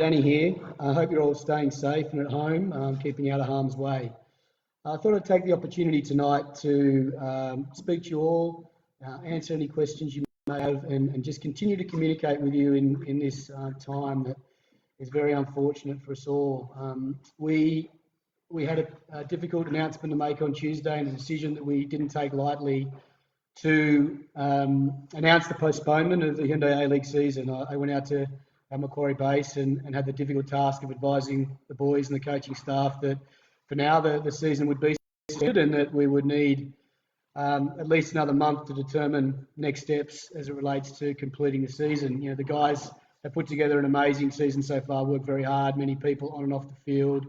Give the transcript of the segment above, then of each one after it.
Danny here. I hope you're all staying safe and at home, keeping out of harm's way. I thought I'd take the opportunity tonight to speak to you all, answer any questions you may have, and just continue to communicate with you in this time that is very unfortunate for us all. We had a difficult announcement to make on Tuesday, and a decision that we didn't take lightly to announce the postponement of the Hyundai A-League season. I went out to Macquarie Base and had the difficult task of advising the boys and the coaching staff that for now the season would be suspended and that we would need at least another month to determine next steps as it relates to completing the season. You know, the guys have put together an amazing season so far, worked very hard, many people on and off the field.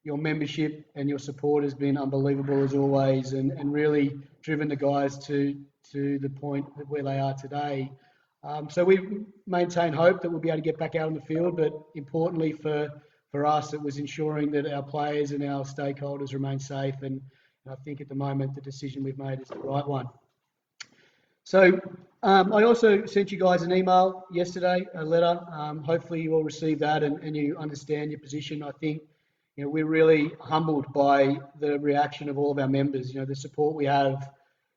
Your membership and your support has been unbelievable as always, and really driven the guys to the point where they are today. So we maintain hope that we'll be able to get back out on the field, but importantly for us, it was ensuring that our players and our stakeholders remain safe, and I think at the moment the decision we've made is the right one. So I also sent you guys an email yesterday, a letter. Hopefully you all received that and you understand your position. I think we're really humbled by the reaction of all of our members. The support we have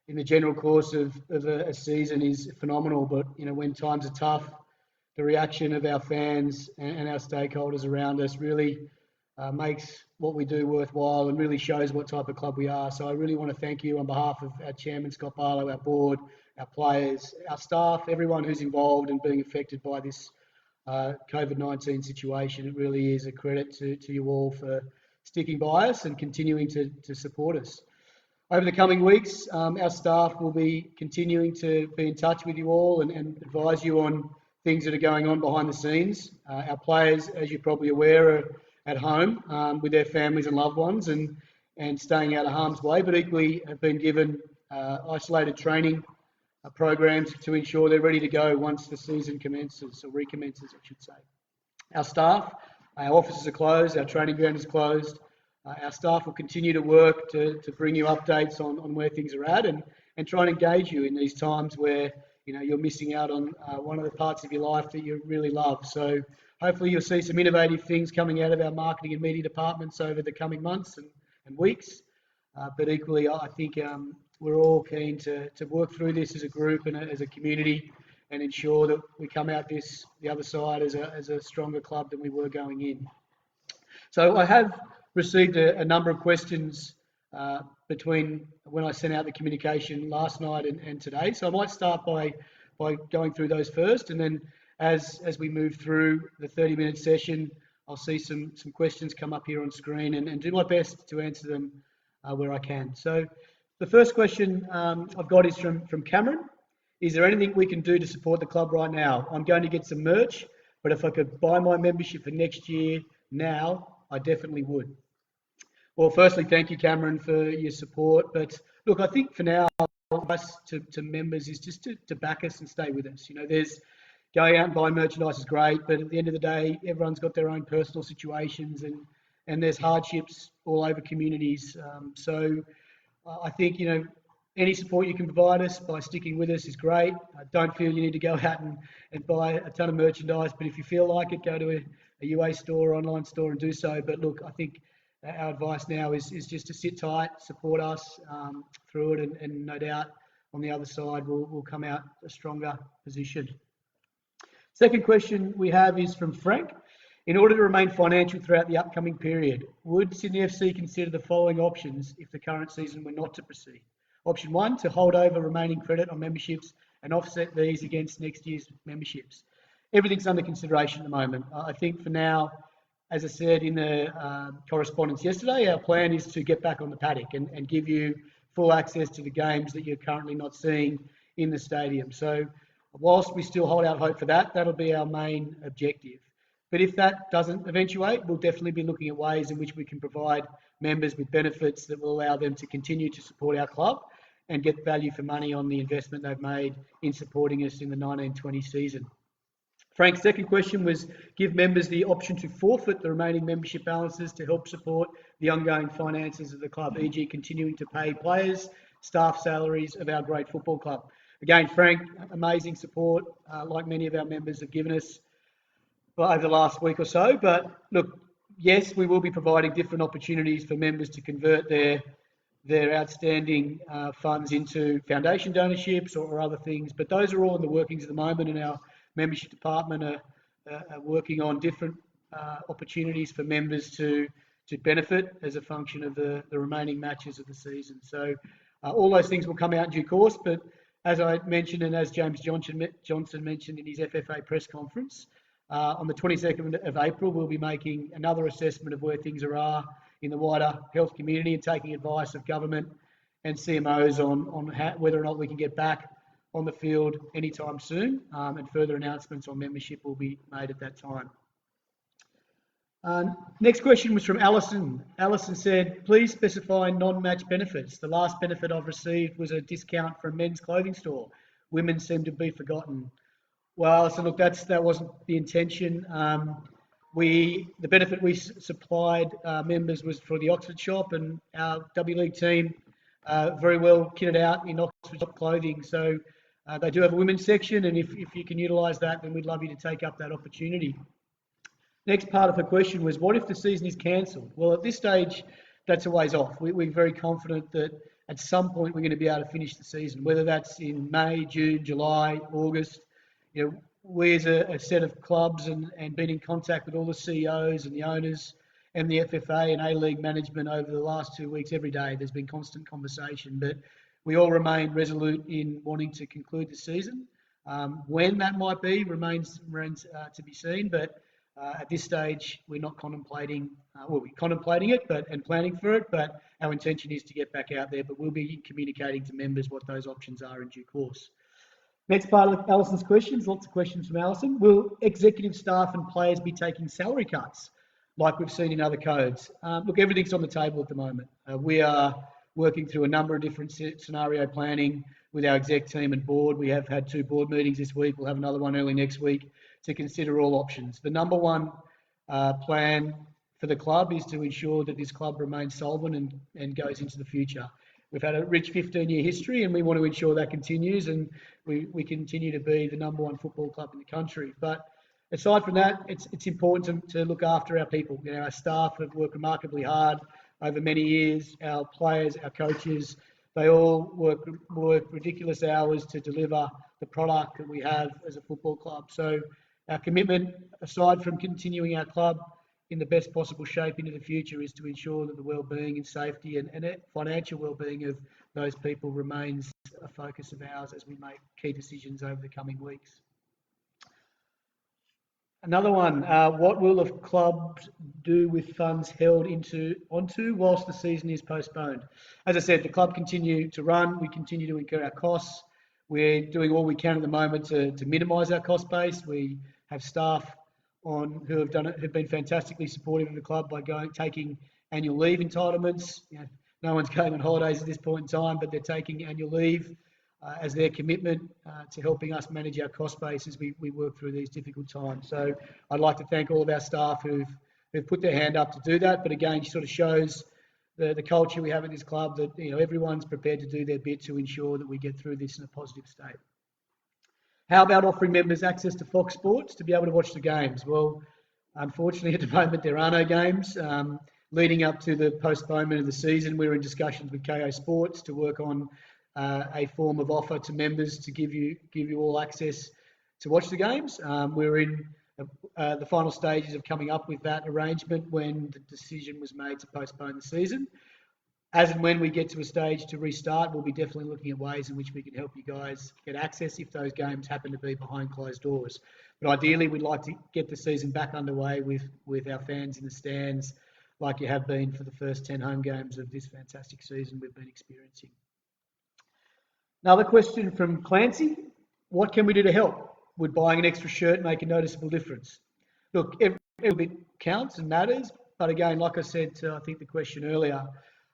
in the general course of a season is phenomenal, but when times are tough, the reaction of our fans and our stakeholders around us really makes what we do worthwhile and really shows what type of club we are. So I really want to thank you on behalf of our chairman, Scott Barlow, our board, our players, our staff, everyone who's involved in being affected by this COVID-19 situation. It really is a credit to you all for sticking by us and continuing to support us. Over the coming weeks, our staff will be continuing to be in touch with you all and advise you on things that are going on behind the scenes. Our players, as you're probably aware, are at home with their families and loved ones and staying out of harm's way, but equally have been given isolated training programs to ensure they're ready to go once the season commences, or recommences, I should say. Our staff, our offices are closed, our training ground is closed. Our staff will continue to work to bring you updates on where things are at and try and engage you in these times where you're missing out on one of the parts of your life that you really love. So hopefully you'll see some innovative things coming out of our marketing and media departments over the coming months and weeks. But equally, I think we're all keen to work through this as a group and as a community and ensure that we come out the other side as a stronger club than we were going in. So I have received a number of questions between when I sent out the communication last night and today. So I might start by going through those first, and then as we move through the 30-minute session, I'll see some questions come up here on screen and do my best to answer them where I can. So the first question I've got is from Cameron. Is there anything we can do to support the club right now? I'm going to get some merch, but if I could buy my membership for next year now, I definitely would. Well, firstly, thank you, Cameron, for your support. But look, I think for now, us to members is just to back us and stay with us. There's going out and buying merchandise is great, but at the end of the day, everyone's got their own personal situations and there's hardships all over communities. So I think, any support you can provide us by sticking with us is great. I don't feel you need to go out and buy a ton of merchandise, but if you feel like it, go to a UA store or online store and do so. But look, I think our advice now is just to sit tight, support us through it, and no doubt on the other side we'll come out a stronger position. Second question we have is from Frank. In order to remain financial throughout the upcoming period, would Sydney FC consider the following options if the current season were not to proceed? Option 1, to hold over remaining credit on memberships and offset these against next year's memberships. Everything's under consideration at the moment. I think for now, as I said in the correspondence yesterday, our plan is to get back on the paddock and give you full access to the games that you're currently not seeing in the stadium. So whilst we still hold out hope for that, that'll be our main objective. But if that doesn't eventuate, we'll definitely be looking at ways in which we can provide members with benefits that will allow them to continue to support our club and get value for money on the investment they've made in supporting us in the 19-20 season. Frank's second question was give members the option to forfeit the remaining membership balances to help support the ongoing finances of the club, e.g. continuing to pay players, staff salaries of our great football club. Again, Frank, amazing support like many of our members have given us. over the last week or so. But look, yes, we will be providing different opportunities for members to convert their outstanding funds into foundation donorships or other things. But those are all in the workings at the moment, and our membership department are working on different opportunities for members to benefit as a function of the remaining matches of the season. So all those things will come out in due course. But as I mentioned, and as James Johnson mentioned in his FFA press conference, on the 22nd of April, we'll be making another assessment of where things are in the wider health community and taking advice of government and CMOs on whether or not we can get back on the field anytime soon, and further announcements on membership will be made at that time. Next question was from Alison. Alison said, please specify non-match benefits. The last benefit I've received was a discount from a men's clothing store. Women seem to be forgotten. Well, so look, that wasn't the intention. The benefit we supplied members was for the Oxford shop, and our W-League team very well kitted out in Oxford shop clothing. So they do have a women's section, and if you can utilise that, then we'd love you to take up that opportunity. Next part of her question was, what if the season is cancelled? Well, at this stage, that's a ways off. We're very confident that at some point we're going to be able to finish the season, whether that's in May, June, July, August. You know, we as a set of clubs and been in contact with all the CEOs and the owners and the FFA and A-League management over the last 2 weeks, every day there's been constant conversation, but we all remain resolute in wanting to conclude the season. When that might be remains to be seen, but at this stage we're not contemplating, we're contemplating it and planning for it, but our intention is to get back out there, but we'll be communicating to members what those options are in due course. Next part of Alison's questions, lots of questions from Alison. Will executive staff and players be taking salary cuts like we've seen in other codes? Look, everything's on the table at the moment. We are working through a number of different scenario planning with our exec team and board. We have had 2 board meetings this week. We'll have another one early next week to consider all options. The number one plan for the club is to ensure that this club remains solvent and goes into the future. We've had a rich 15-year history, and we want to ensure that continues, and we continue to be the number one football club in the country. But aside from that, it's important to look after our people. You know, our staff have worked remarkably hard over many years. Our players, our coaches, they all work ridiculous hours to deliver the product that we have as a football club. So our commitment, aside from continuing our club in the best possible shape into the future, is to ensure that the well-being and safety and financial well-being of those people remains a focus of ours as we make key decisions over the coming weeks. Another one, what will the club do with funds held onto whilst the season is postponed? As I said, the club continue to run, we continue to incur our costs. We're doing all we can at the moment to minimise our cost base. We have staff who have been fantastically supportive of the club by taking annual leave entitlements. You know, no one's going on holidays at this point in time, but they're taking annual leave as their commitment to helping us manage our cost base as we work through these difficult times. So I'd like to thank all of our staff who've put their hand up to do that. But again, it sort of shows the culture we have at this club that, you know, everyone's prepared to do their bit to ensure that we get through this in a positive state. How about offering members access to Fox Sports to be able to watch the games? Well, unfortunately, at the moment, there are no games. Leading up to the postponement of the season, we were in discussions with KO Sports to work on a form of offer to members to give you all access to watch the games. We're in the final stages of coming up with that arrangement when the decision was made to postpone the season. As and when we get to a stage to restart, we'll be definitely looking at ways in which we can help you guys get access if those games happen to be behind closed doors. But ideally, we'd like to get the season back underway with our fans in the stands like you have been for the first 10 home games of this fantastic season we've been experiencing. Another question from Clancy. What can we do to help? Would buying an extra shirt make a noticeable difference? Look, every bit counts and matters. But again, like I said to, I think, the question earlier,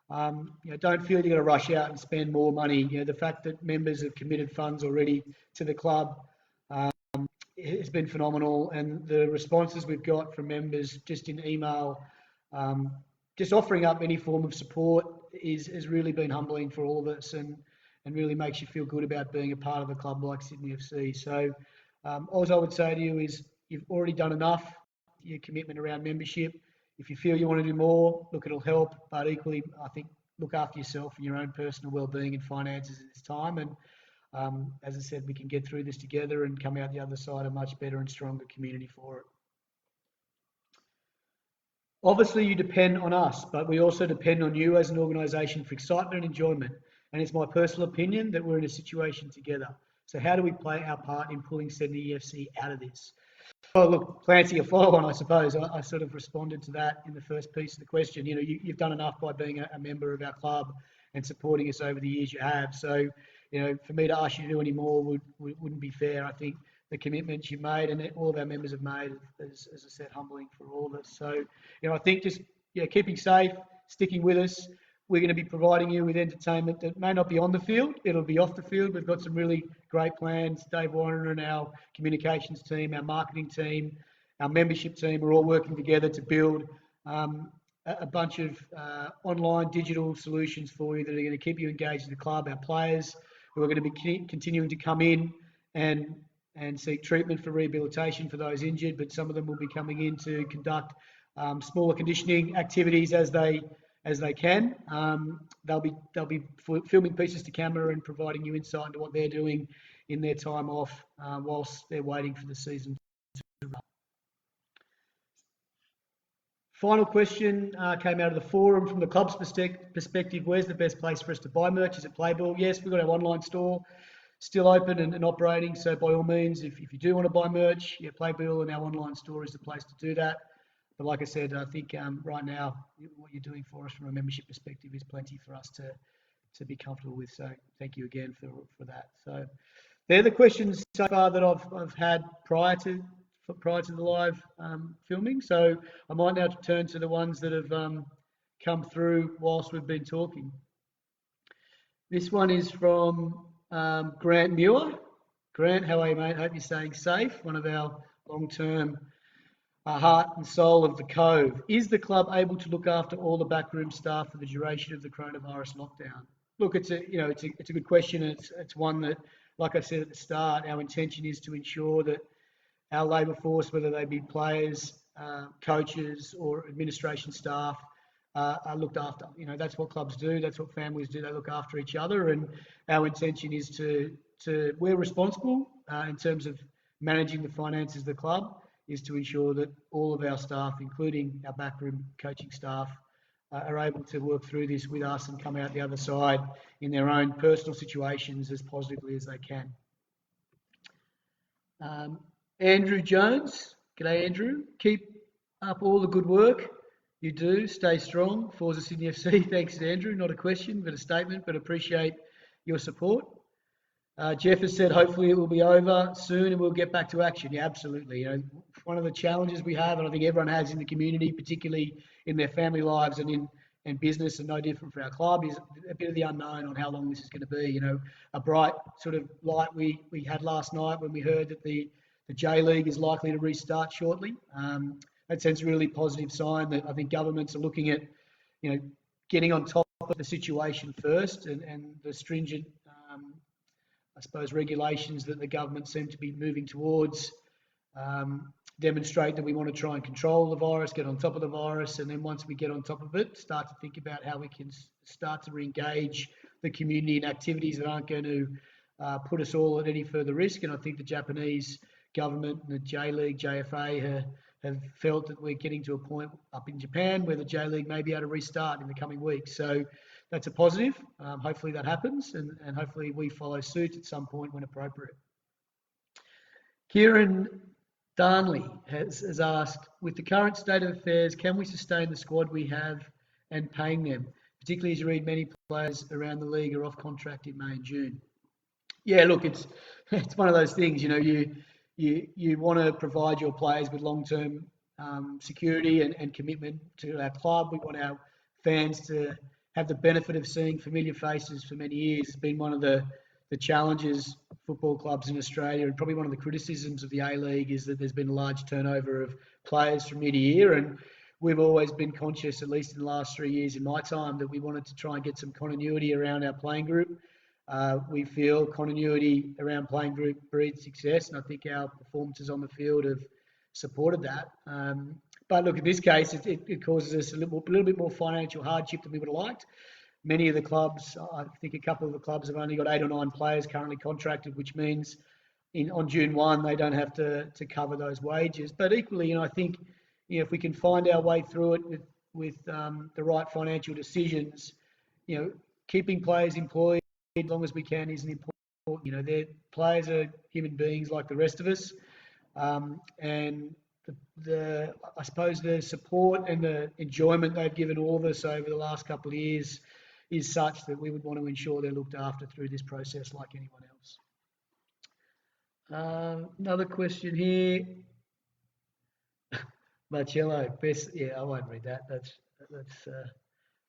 don't feel you've got to rush out and spend more money. You know, the fact that members have committed funds already to the club has been phenomenal, and the responses we've got from members just in email, just offering up any form of support has really been humbling for all of us, and really makes you feel good about being a part of a club like Sydney FC. So all I would say to you is, you've already done enough, your commitment around membership. If you feel you want to do more, look, it'll help. But equally, I think look after yourself and your own personal well-being and finances at this time. And as I said, we can get through this together and come out the other side a much better and stronger community for it. Obviously, you depend on us, but we also depend on you as an organisation for excitement and enjoyment. And it's my personal opinion that we're in a situation together. So how do we play our part in pulling Sydney FC out of this? Well, look, Clancy, a follow-on, I suppose. I sort of responded to that in the first piece of the question. You know, you've done enough by being a member of our club and supporting us over the years you have. So, you know, for me to ask you to do any more wouldn't be fair. I think the commitments you've made and that all of our members have made, as I said, humbling for all of us. So, you know, I think just keeping safe, sticking with us. We're going to be providing you with entertainment that may not be on the field. It'll be off the field. We've got some really great plans. Dave Warner and our communications team, our marketing team, our membership team are all working together to build a bunch of online digital solutions for you that are going to keep you engaged in the club. Our players who are going to be continuing to come in and seek treatment for rehabilitation for those injured, but some of them will be coming in to conduct smaller conditioning activities as they can. They'll be filming pieces to camera and providing you insight into what they're doing in their time off whilst they're waiting for the season to run. Final question came out of the forum from the club's perspective. Where's the best place for us to buy merch? Is it Playbill? Yes, we've got our online store still open and operating. So by all means, if you do want to buy merch, Playbill and our online store is the place to do that. But like I said, I think right now, what you're doing for us from a membership perspective is plenty for us to be comfortable with. So thank you again for that. So they're the questions so far that I've had prior to the live filming. So I might now turn to the ones that have come through whilst we've been talking. This one is from Grant Miura. Grant, how are you, mate? Hope you're staying safe. One of our long-term heart and soul of the Cove. Is the club able to look after all the backroom staff for the duration of the coronavirus lockdown? Look, it's a good question. It's one that, like I said at the start, our intention is to ensure that our labour force, whether they be players, coaches, or administration staff, are looked after. You know, that's what clubs do. That's what families do. They look after each other, and our intention is we're responsible in terms of managing the finances of the club, is to ensure that all of our staff, including our backroom coaching staff, are able to work through this with us and come out the other side in their own personal situations as positively as they can. Andrew Jones. G'day, Andrew. Keep up all the good work you do. Stay strong. Forza Sydney FC. Thanks, Andrew. Not a question, but a statement, but appreciate your support. Jeff has said hopefully it will be over soon and we'll get back to action. Yeah, absolutely. You know, one of the challenges we have, and I think everyone has in the community, particularly in their family lives and in business, and no different for our club, is a bit of the unknown on how long this is going to be. You know, a bright sort of light we had last night when we heard that the J-League is likely to restart shortly. That sends a really positive sign that I think governments are looking at, you know, getting on top of the situation first, and the stringent I suppose regulations that the government seem to be moving towards demonstrate that we want to try and control the virus, get on top of the virus, and then once we get on top of it, start to think about how we can start to re-engage the community in activities that aren't going to put us all at any further risk. And I think the Japanese government and the J-League, JFA have felt that we're getting to a point up in Japan where the J-League may be able to restart in the coming weeks. So that's a positive. Hopefully that happens, and hopefully we follow suit at some point when appropriate. Kieran Darnley has asked, with the current state of affairs, can we sustain the squad we have and paying them, particularly as you read many players around the league are off contract in May and June? Yeah, look, it's one of those things, you know, you want to provide your players with long-term security and commitment to our club. We want our fans to have the benefit of seeing familiar faces for many years. It's been one of the challenges football clubs in Australia, and probably one of the criticisms of the A-League is that there's been a large turnover of players from year to year, and we've always been conscious, at least in the last 3 years in my time, that we wanted to try and get some continuity around our playing group. We feel continuity around playing group breeds success, and I think our performances on the field supported that. But look, in this case, it causes us a little bit more financial hardship than we would have liked. Many of the clubs, I think a couple of the clubs have only got 8 or 9 players currently contracted, which means on June 1 they don't have to cover those wages. But equally, I think if we can find our way through it with the right financial decisions, keeping players employed as long as we can is an important. Their players are human beings like the rest of us, and I suppose the support and the enjoyment they've given all of us over the last couple of years is such that we would want to ensure they're looked after through this process like anyone else. Another question here. Marcello, best. Yeah, I won't read that. That's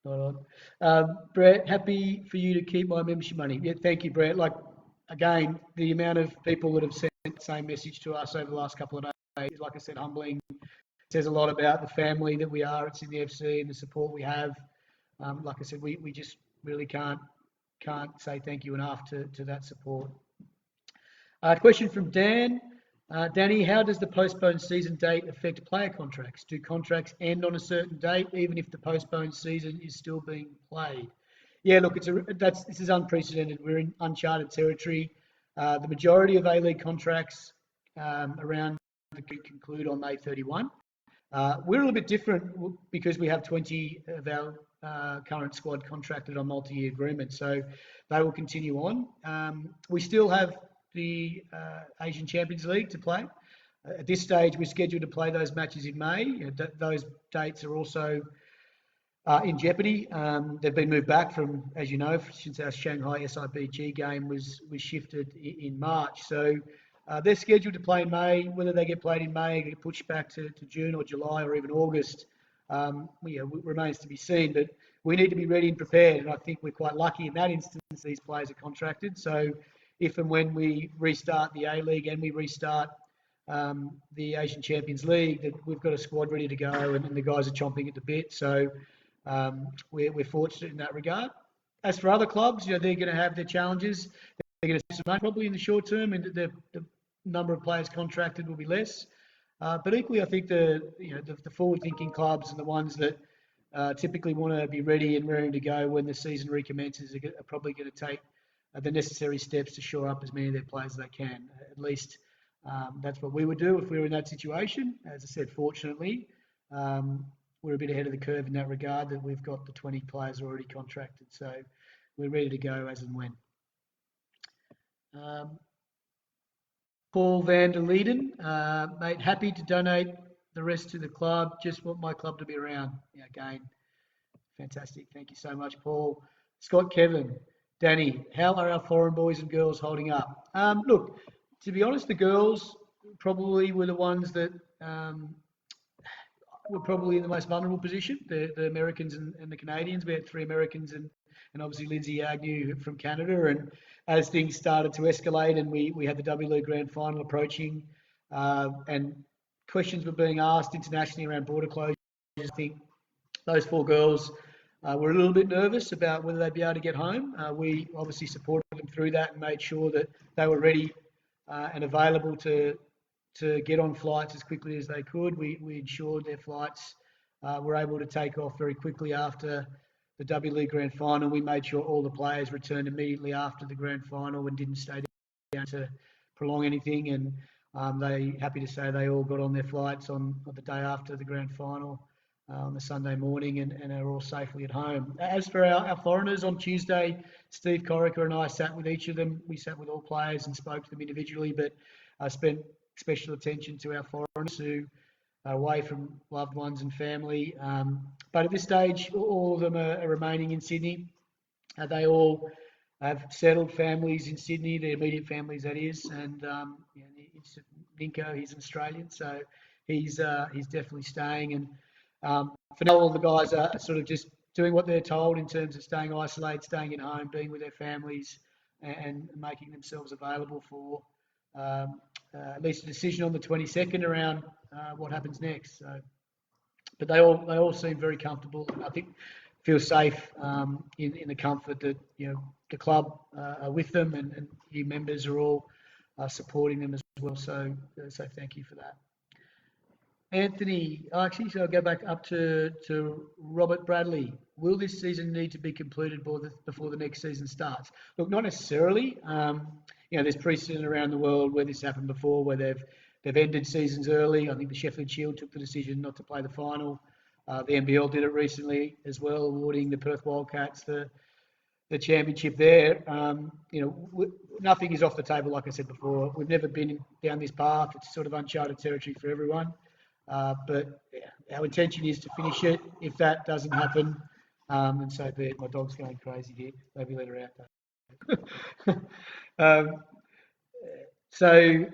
not on. Brett, happy for you to keep my membership money. Yeah, thank you, Brett. Again, the amount of people that have sent the same message to us over the last couple of days is, like I said, humbling. It says a lot about the family that we are at Sydney FC and the support we have. Like I said, we just really can't say thank you enough to that support. Question from Dan. Danny, how does the postponed season date affect player contracts? Do contracts end on a certain date, even if the postponed season is still being played? Yeah, look, this is unprecedented. We're in uncharted territory. The majority of A-League contracts around conclude on May 31. We're a little bit different because we have 20 of our current squad contracted on multi-year agreements, so they will continue on. We still have the Asian Champions League to play. At this stage, we're scheduled to play those matches in May. Those dates are also in jeopardy. They've been moved back from, as you know, since our Shanghai SIBG game was shifted in March. So they're scheduled to play in May. Whether they get played in May, get pushed back to June or July or even August, remains to be seen. But we need to be ready and prepared, and I think we're quite lucky in that instance. These players are contracted, so if and when we restart the A-League and we restart the Asian Champions League, that we've got a squad ready to go, and the guys are chomping at the bit. So we're fortunate in that regard. As for other clubs, they're going to have their challenges. They're going to see some money probably in the short term, and the number of players contracted will be less. But equally, I think the forward-thinking clubs and the ones that typically want to be ready and raring to go when the season recommences are probably going to take the necessary steps to shore up as many of their players as they can. At least that's what we would do if we were in that situation. As I said, fortunately, we're a bit ahead of the curve in that regard, that we've got the 20 players already contracted. So we're ready to go as and when. Paul van der Leiden, mate, happy to donate the rest to the club. Just want my club to be around. Yeah, again, fantastic. Thank you so much, Paul. Scott Kevin. Danny, how are our foreign boys and girls holding up? Look, to be honest, the girls probably were the ones that were probably in the most vulnerable position. The Americans and the Canadians. We had 3 Americans and obviously Lindsay Agnew from Canada. And as things started to escalate and we had the W-League Grand Final approaching and questions were being asked internationally around border closures, I think those 4 girls were a little bit nervous about whether they'd be able to get home. We obviously supported them through that and made sure that they were ready and available to get on flights as quickly as they could. We ensured their flights were able to take off very quickly after the W-League Grand Final. We made sure all the players returned immediately after the Grand Final and didn't stay down to prolong anything. And happy to say they all got on their flights on the day after the Grand Final. On the Sunday morning and are all safely at home. As for our foreigners, on Tuesday, Steve Corica and I sat with each of them. We sat with all players and spoke to them individually, but I spent special attention to our foreigners who are away from loved ones and family. But at this stage, all of them are remaining in Sydney. They all have settled families in Sydney, their immediate families, that is. And Ninko, he's an Australian, so he's definitely staying. And for now, all the guys are sort of just doing what they're told in terms of staying isolated, staying at home, being with their families, and making themselves available for at least a decision on the 22nd around what happens next. So, but they all seem very comfortable, and I think feel safe in the comfort that the club are with them, and new members are all supporting them as well. So thank you for that. Anthony, actually, so I'll go back up to Robert Bradley. Will this season need to be concluded before the next season starts? Look, not necessarily. There's precedent around the world where this happened before, where they've ended seasons early. I think the Sheffield Shield took the decision not to play the final. The NBL did it recently as well, awarding the Perth Wildcats the championship there. Nothing is off the table, like I said before. We've never been down this path. It's sort of uncharted territory for everyone. But our intention is to finish it. If that doesn't happen, and so be it. My dog's going crazy here. Maybe let her out. So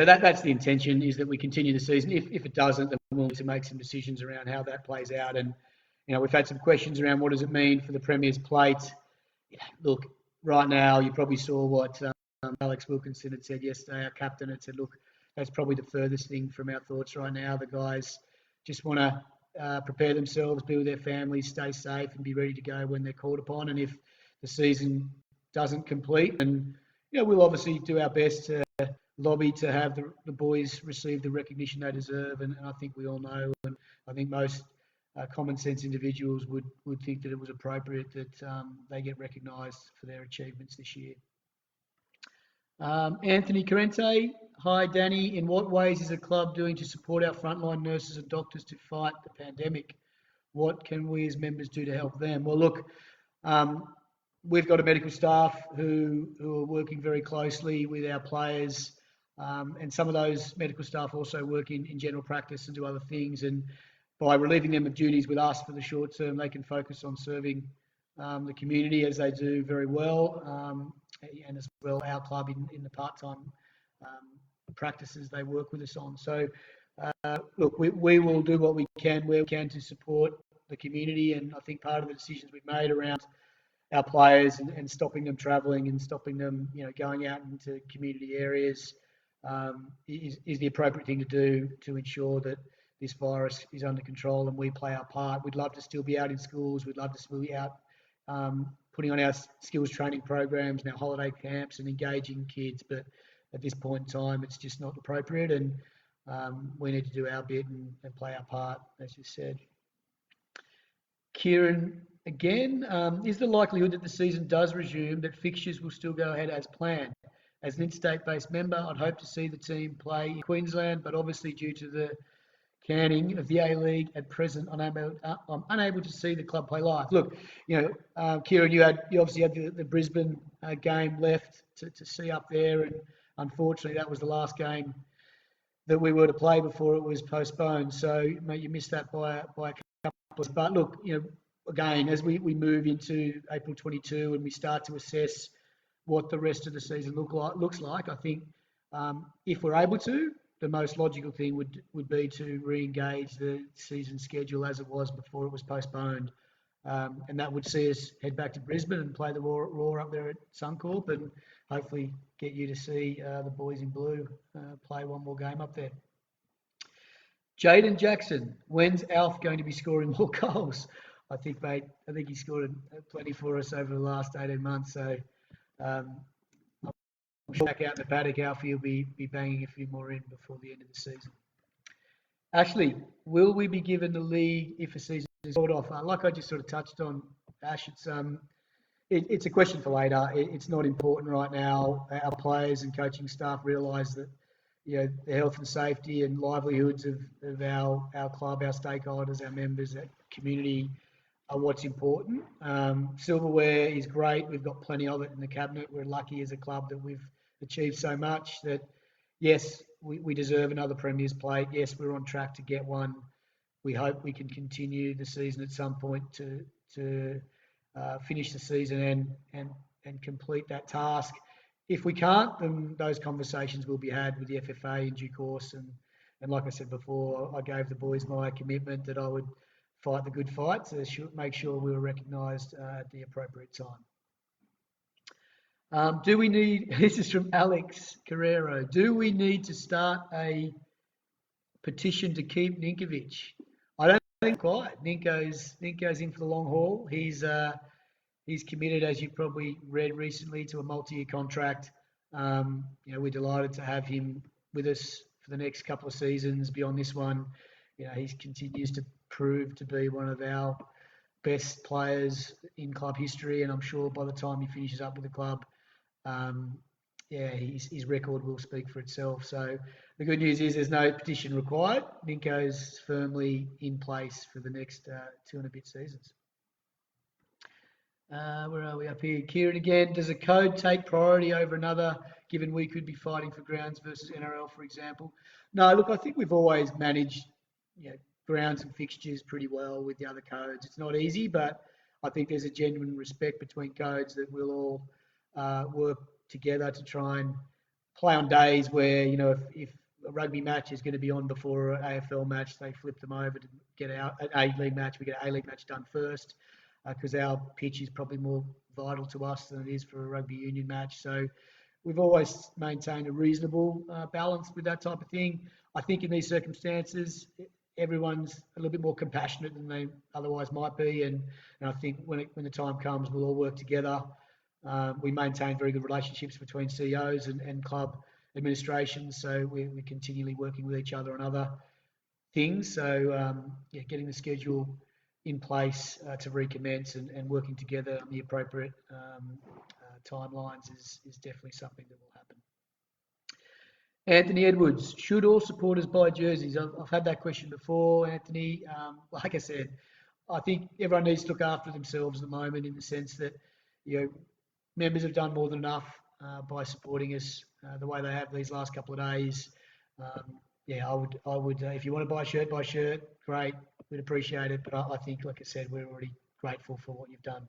that's the intention, is that we continue the season. If it doesn't, then we'll need to make some decisions around how that plays out. And we've had some questions around what does it mean for the Premier's plate. Look, right now you probably saw what Alex Wilkinson had said yesterday. Our captain had said, look, that's probably the furthest thing from our thoughts right now. The guys just want to prepare themselves, be with their families, stay safe, and be ready to go when they're called upon. And if the season doesn't complete, then we'll obviously do our best to lobby to have the boys receive the recognition they deserve. And I think we all know, and I think most common sense individuals would think that it was appropriate that they get recognised for their achievements this year. Anthony Corrente, hi Danny. In what ways is the club doing to support our frontline nurses and doctors to fight the pandemic? What can we as members do to help them? Well, look, we've got a medical staff who are working very closely with our players, and some of those medical staff also work in general practice and do other things. And by relieving them of duties with us for the short term, they can focus on serving the community, as they do very well, and as well our club in the part-time practices they work with us on. So, look, we will do what we can where we can to support the community, and I think part of the decisions we've made around our players and stopping them travelling and stopping them, going out into community areas is the appropriate thing to do to ensure that this virus is under control and we play our part. We'd love to still be out in schools. We'd love to still be out putting on our skills training programs and our holiday camps and engaging kids. But at this point in time, it's just not appropriate, and we need to do our bit and play our part, as you said. Kieran, again, is the likelihood that the season does resume that fixtures will still go ahead as planned? As an interstate-based member, I'd hope to see the team play in Queensland, but obviously due to the canning of the A-League at present, I'm unable to see the club play live. Look, Kieran, you obviously had the Brisbane game left to see up there, and unfortunately that was the last game that we were to play before it was postponed. So, mate, you missed that by a couple. But look, again, as we move into April 22 and we start to assess what the rest of the season looks like, I think if we're able to, the most logical thing would be to re-engage the season schedule as it was before it was postponed. And that would see us head back to Brisbane and play the Roar up there at Suncorp, and hopefully get you to see the boys in blue play one more game up there. Jaden Jackson, when's Alf going to be scoring more goals? I think, mate, he scored plenty for us over the last 18 months. So back out in the paddock, Alfie will be banging a few more in before the end of the season. Ashley, will we be given the league if a season is called off? Like I just sort of touched on, Ash, it's a question for later. It's not important right now. Our players and coaching staff realise that the health and safety and livelihoods of our club, our stakeholders, our members, our community are what's important. Silverware is great. We've got plenty of it in the cabinet. We're lucky as a club that we've achieved so much that, yes, we deserve another Premier's plate. Yes, we're on track to get one. We hope we can continue the season at some point to finish the season and complete that task. If we can't, then those conversations will be had with the FFA in due course. And like I said before, I gave the boys my commitment that I would fight the good fight to make sure we were recognised at the appropriate time. Do we need, this is from Alex Carrero, do we need to start a petition to keep Ninkovic? I don't think quite. Ninko's in for the long haul. He's committed, as you probably read recently, to a multi-year contract. We're delighted to have him with us for the next couple of seasons beyond this one. He continues to prove to be one of our best players in club history, and I'm sure by the time he finishes up with the club, his record will speak for itself. So the good news is there's no petition required. Ninko's firmly in place for the next 2 and a bit seasons. Where are we up here? Kieran again. Does a code take priority over another, given we could be fighting for grounds versus NRL, for example? No, look, I think we've always managed grounds and fixtures pretty well with the other codes. It's not easy, but I think there's a genuine respect between codes that we'll all work together to try and play on days where, if a rugby match is going to be on before an AFL match, they flip them over to get our A-League match. We get an A-League match done first, because our pitch is probably more vital to us than it is for a rugby union match. So we've always maintained a reasonable balance with that type of thing. I think in these circumstances, everyone's a little bit more compassionate than they otherwise might be. And I think when the time comes, we'll all work together. We maintain very good relationships between CEOs and club administrations. So we're continually working with each other on other things. So getting the schedule in place to recommence and working together on the appropriate timelines is definitely something that will happen. Anthony Edwards, should all supporters buy jerseys? I've had that question before, Anthony. Like I said, I think everyone needs to look after themselves at the moment, in the sense that members have done more than enough by supporting us the way they have these last couple of days. I would. If you want to buy a shirt, great. We'd appreciate it. But I think, like I said, we're already grateful for what you've done.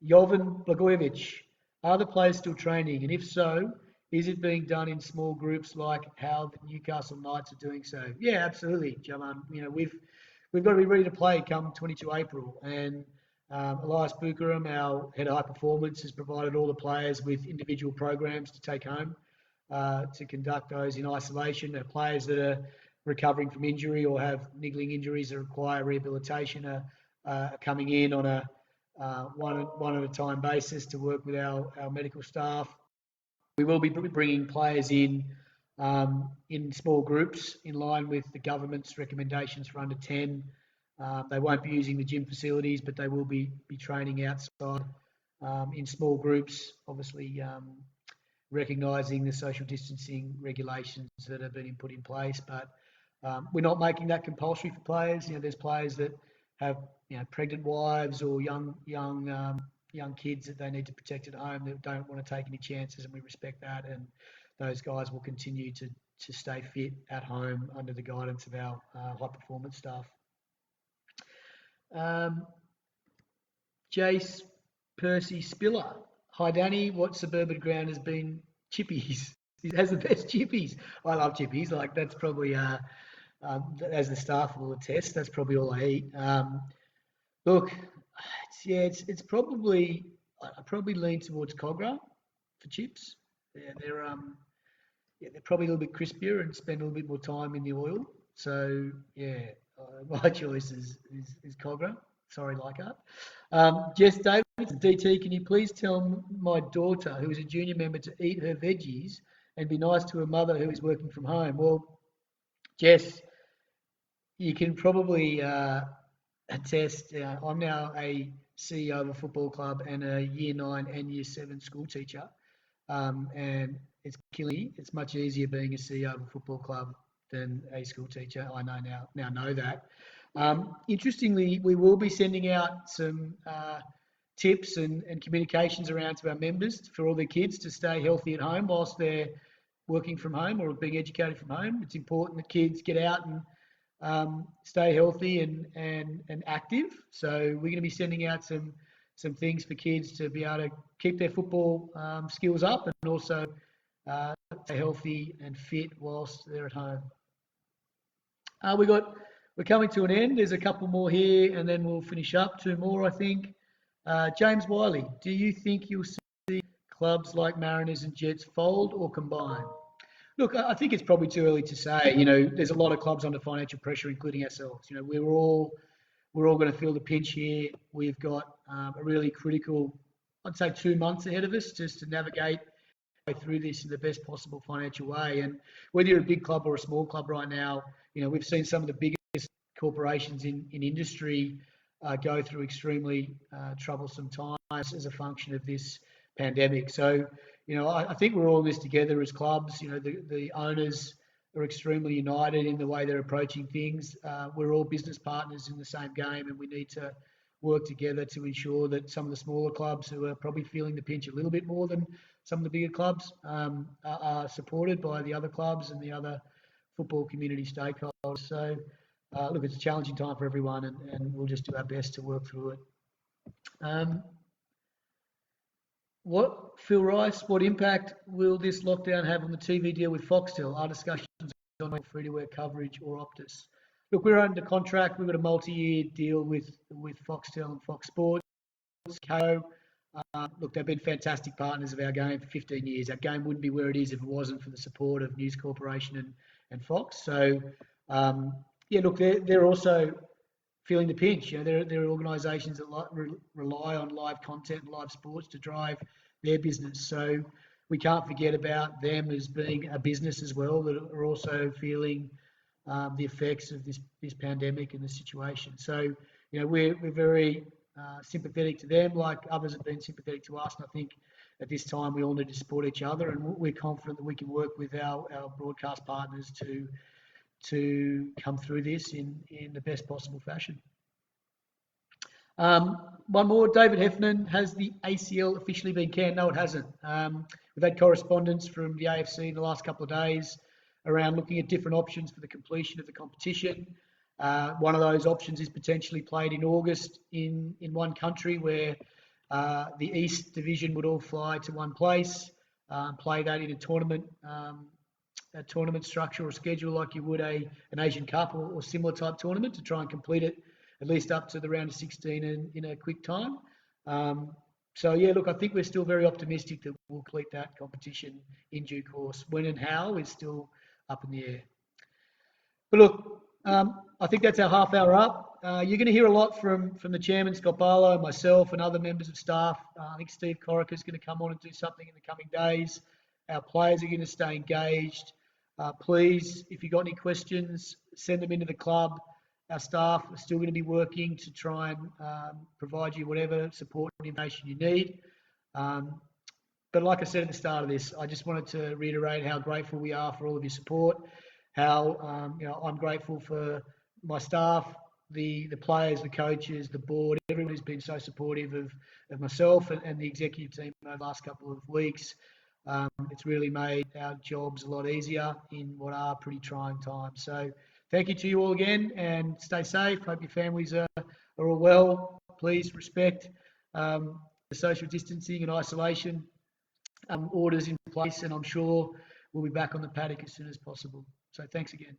Jovan Blagojevic, are the players still training? And if so, is it being done in small groups like how the Newcastle Knights are doing so? Yeah, absolutely, Jovan. We've got to be ready to play come 22 April. And Elias Bukaram, our head of high performance, has provided all the players with individual programs to take home to conduct those in isolation. Players that are recovering from injury or have niggling injuries that require rehabilitation are coming in on a one at a time basis to work with our medical staff. We will be bringing players in small groups in line with the government's recommendations for under 10. They won't be using the gym facilities, but they will be training outside in small groups, obviously recognising the social distancing regulations that have been put in place. But we're not making that compulsory for players. There's players that have pregnant wives or young kids that they need to protect at home that don't want to take any chances, and we respect that. And those guys will continue to stay fit at home under the guidance of our high performance staff. Jace Percy Spiller. Hi Danny, what suburban ground has been chippies? It has the best chippies. I love chippies. Like, that's probably as the staff will attest, that's probably all I eat. Look, it's probably, I probably lean towards Cogra for chips. Yeah, they're probably a little bit crispier and spend a little bit more time in the oil. So yeah, my choice is Cogra. Sorry, Leichhardt. Jess David, DT, can you please tell my daughter, who is a junior member, to eat her veggies and be nice to her mother who is working from home? Well, Jess, you can probably attest, I'm now a CEO of a football club and a Year 9 and Year 7 school teacher. And it's killing me. It's much easier being a CEO of a football club than a school teacher. I now know that. Interestingly, we will be sending out some tips and communications around to our members for all their kids to stay healthy at home whilst they're working from home or being educated from home. It's important that kids get out and stay healthy and active. So we're going to be sending out some things for kids to be able to keep their football skills up and also stay healthy and fit whilst they're at home. We're coming to an end. There's a couple more here and then we'll finish up. 2 more, I think. James Wiley, do you think you'll see clubs like Mariners and Jets fold or combine? Look, I think it's probably too early to say. There's a lot of clubs under financial pressure, including ourselves. We're all going to feel the pinch here. We've got a really critical, I'd say, 2 months ahead of us just to navigate through this in the best possible financial way. And whether you're a big club or a small club right now, we've seen some of the biggest corporations in industry go through extremely troublesome times as a function of this pandemic. So, I think we're all in this together as clubs. The owners are extremely united in the way they're approaching things. We're all business partners in the same game, and we need to work together to ensure that some of the smaller clubs who are probably feeling the pinch a little bit more than some of the bigger clubs are supported by the other clubs and the other football community stakeholders. So, look, it's a challenging time for everyone, and we'll just do our best to work through it. Phil Rice, what impact will this lockdown have on the TV deal with Foxtel? Are discussions on free-to-air coverage or Optus? Look, we're under contract. We've got a multi-year deal with Foxtel and Fox Sports. Look, they've been fantastic partners of our game for 15 years. Our game wouldn't be where it is if it wasn't for the support of News Corporation and Fox. So, look, they're also feeling the pinch. There are organisations that rely on live content and live sports to drive their business. So we can't forget about them as being a business as well that are also feeling the effects of this pandemic and the situation. So, we're very sympathetic to them, like others have been sympathetic to us. And I think at this time we all need to support each other, and we're confident that we can work with our broadcast partners to come through this in the best possible fashion. One more, David Heffernan, has the ACL officially been canned? No, it hasn't. We've had correspondence from the AFC in the last couple of days around looking at different options for the completion of the competition. One of those options is potentially played in August in one country where the East Division would all fly to one place, play that in a tournament structure or schedule like you would an Asian Cup or similar type tournament to try and complete it at least up to the round of 16 in a quick time. So, look, I think we're still very optimistic that we'll complete that competition in due course. When and how is still up in the air. But look, I think that's our half hour up. You're going to hear a lot from the chairman, Scott Barlow, myself and other members of staff. I think Steve Corica is going to come on and do something in the coming days. Our players are going to stay engaged. Please, if you've got any questions, send them into the club. Our staff are still going to be working to try and provide you whatever support and information you need. But like I said at the start of this, I just wanted to reiterate how grateful we are for all of your support, how I'm grateful for my staff, the players, the coaches, the board, everyone who's been so supportive of myself and the executive team over the last couple of weeks. It's really made our jobs a lot easier in what are pretty trying times. So thank you to you all again, and stay safe. Hope your families are all well. Please respect the social distancing and isolation orders in place, and I'm sure we'll be back on the paddock as soon as possible. So thanks again.